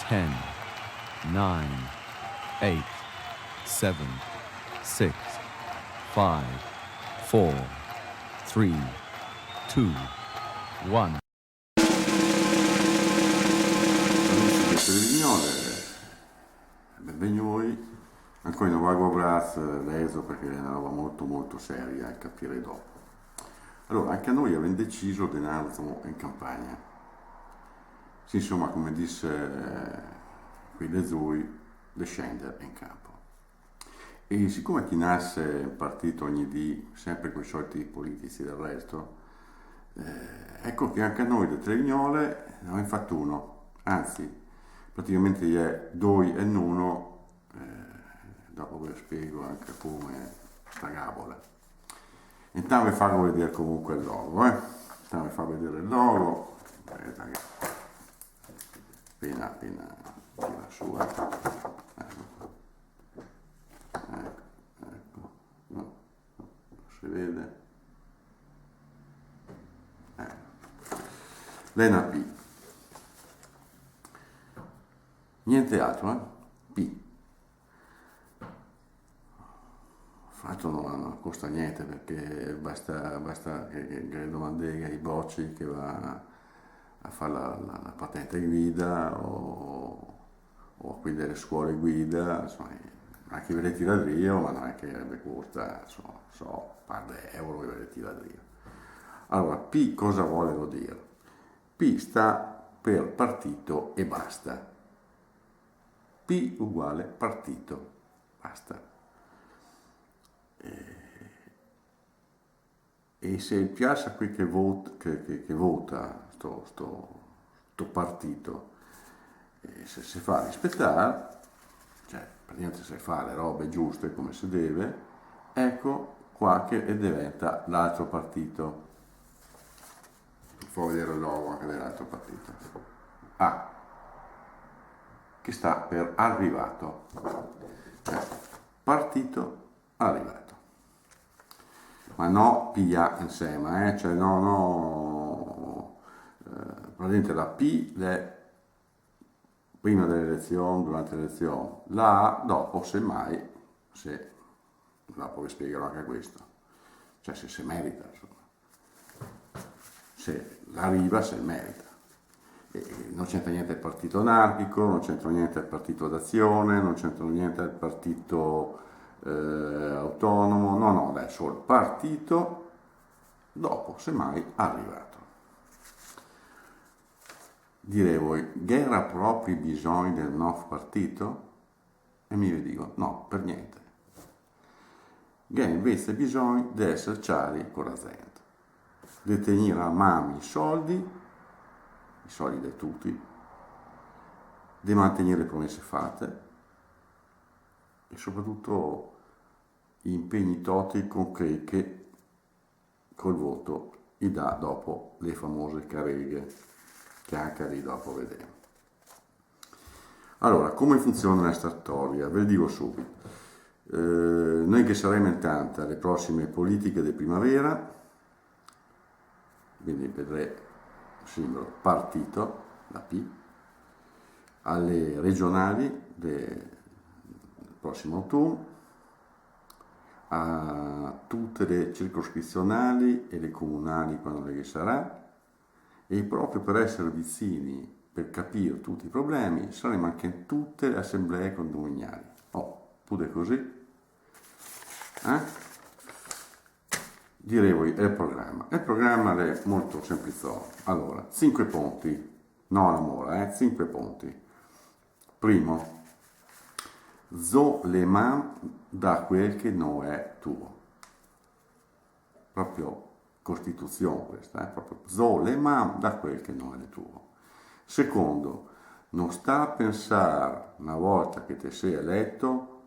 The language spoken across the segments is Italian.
10, 9, 8, 7, 6, 5, 4, 3, 2, 1. Benvenuti, ancora non vago abbraccio leso perché è una roba molto seria a capire dopo. Allora, anche a noi abbiamo deciso di andare in campagna. Sì, insomma, come disse qui Zui, di scendere in campo. E siccome chi nasce il partito ogni dì, sempre con i soliti politici del resto, ecco che anche a noi di Trevignole ne abbiamo fatto uno, anzi, praticamente è due e uno, dopo ve lo spiego anche come sta gabola. Intanto vi farò vedere comunque il logo, intanto vi farò vedere il logo, aspetta che appena tira su, ecco, no, si vede, Lena P, niente altro, P. Fatto non costa niente perché basta che domande ai bocci che va a fare la patente guida o a guidare scuole guida, insomma, anche vedete la Rio, ma non è che costa, so, un par di euro vedete la Rio. Allora, P cosa volevo dire? P sta per partito e basta. P uguale partito, basta. E se piace a qui che vota sto partito, se si fa rispettare, cioè praticamente se fa le robe giuste come si deve, ecco qua che diventa l'altro partito. Fa vedere il logo anche dell'altro partito. A, che sta per arrivato. Cioè, partito arrivato. Ma no PA insieme, cioè praticamente la P è prima delle elezioni, durante le elezioni, la A dopo, semmai, se dopo vi spiegherò anche questo, cioè se si merita, insomma, se arriva, se merita. E non c'entra niente il partito anarchico, non c'entra niente il partito d'azione, non c'entra niente il partito autonomo, no, è solo partito, dopo, semmai, arrivato. Direi voi, era proprio bisogno del nuovo partito? E mi dico, no, per niente. Che invece bisogno di essere chiari con la gente, di tenere a mano i soldi di tutti, di mantenere le promesse fatte e soprattutto impegni toti concreti che col voto gli dà dopo le famose careghe che anche lì dopo vedremo. Allora, come funziona la storia? Ve lo dico subito. Noi che saremo in tanta alle prossime politiche di primavera, quindi vedremo il simbolo partito, la P, alle regionali del prossimo autunno, a tutte le circoscrizionali e le comunali quando le sarà, e proprio per essere vicini, per capire tutti i problemi, saremo anche in tutte le assemblee condominiali. Pure così. Direi voi, è il programma. Il programma è molto semplice. Allora, 5 punti, no l'amore, 5 punti. Primo, zo le man da quel che non è tuo. Proprio Costituzione questa, proprio zo le man da quel che non è tuo. Secondo, non sta a pensare una volta che ti sei eletto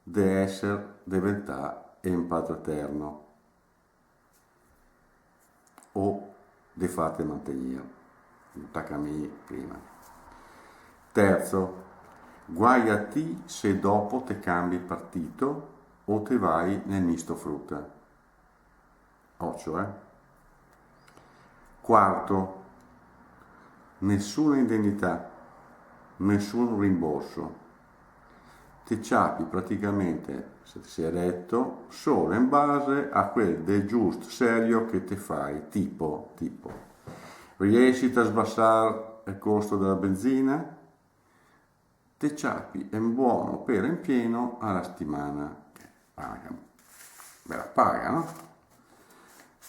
di essere diventare in patto eterno o di fate mantenere, attaccami prima. Terzo, guai a te se dopo te cambi partito o te vai nel misto frutta. Occhio, Quarto, nessuna indennità, nessun rimborso. Ti ciapi praticamente, se ti sei eletto, solo in base a quel de giusto serio che ti fai, tipo, riesci a sbassare il costo della benzina? Ti ciapi è buono per in pieno alla settimana, me la pagano,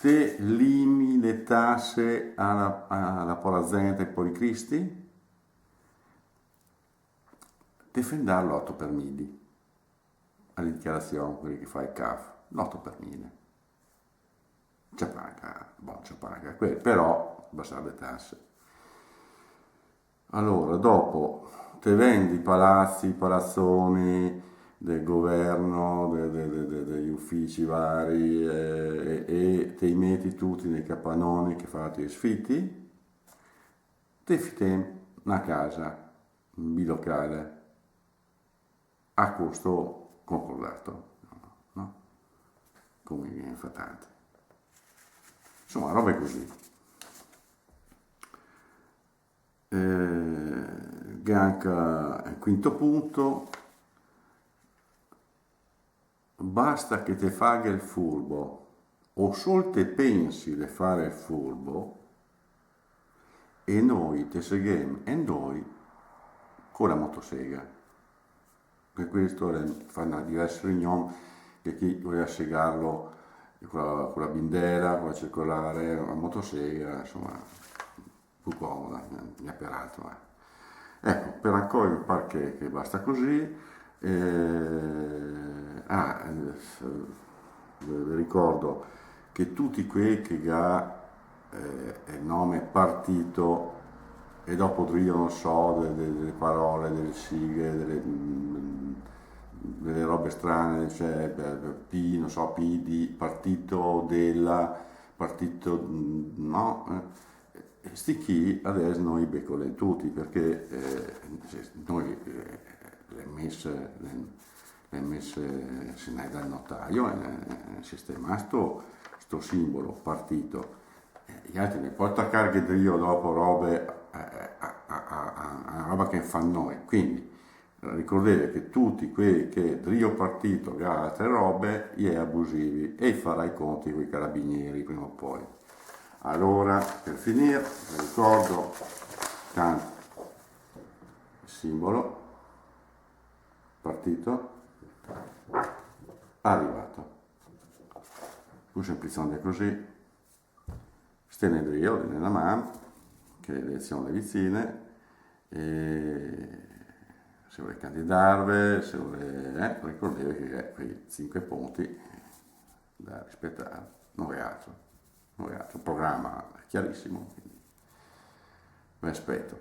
te limi le tasse alla polazenta e policristi, te fai l'8 per mille alle dichiarazioni, quelli che fai il CAF, l'8 per mille. C'è paga, però basta le tasse. Allora, dopo te vendi i palazzi, i palazzoni del governo, degli uffici vari e te li metti tutti nei capannoni che fate i sfitti, te fitti una casa, un bilocale, a costo concordato, no? Come viene fatto. Insomma, robe così. Anche il quinto punto, basta che te faghi il furbo o solo te pensi di fare il furbo e noi te seguiamo e noi con la motosega. Per questo fanno diverse riunioni che chi voleva segarlo con la bindera, con la circolare, la motosega, insomma, più comoda, ne per altro. Ecco, per ancora mi pare che basta così. Vi ricordo che tutti quei che ha il nome partito e dopo io non so delle parole, delle sigle, delle robe strane, cioè non so, PD, partito della, partito no, sti chi adesso noi beccole tutti perché noi le messe se ne dal notaio e sistema sto simbolo partito. Gli altri ne può attaccare che io dopo robe a roba che fanno noi. Quindi ricordate che tutti quelli che Rio Partito e altre robe gli è abusivi e farà i conti con i carabinieri prima o poi. Allora, per finire, vi ricordo tanto il simbolo partito arrivato. Più semplicemente così, stenedrio nella mano, che le elezioni vicine, e se vuole candidarvi, se vuole, ricordatevi che quei 5 punti da rispettare, non è altro, il programma è chiarissimo, quindi vi aspetto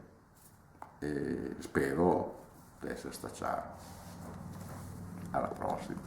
e spero di essere stacciato. Alla prossima.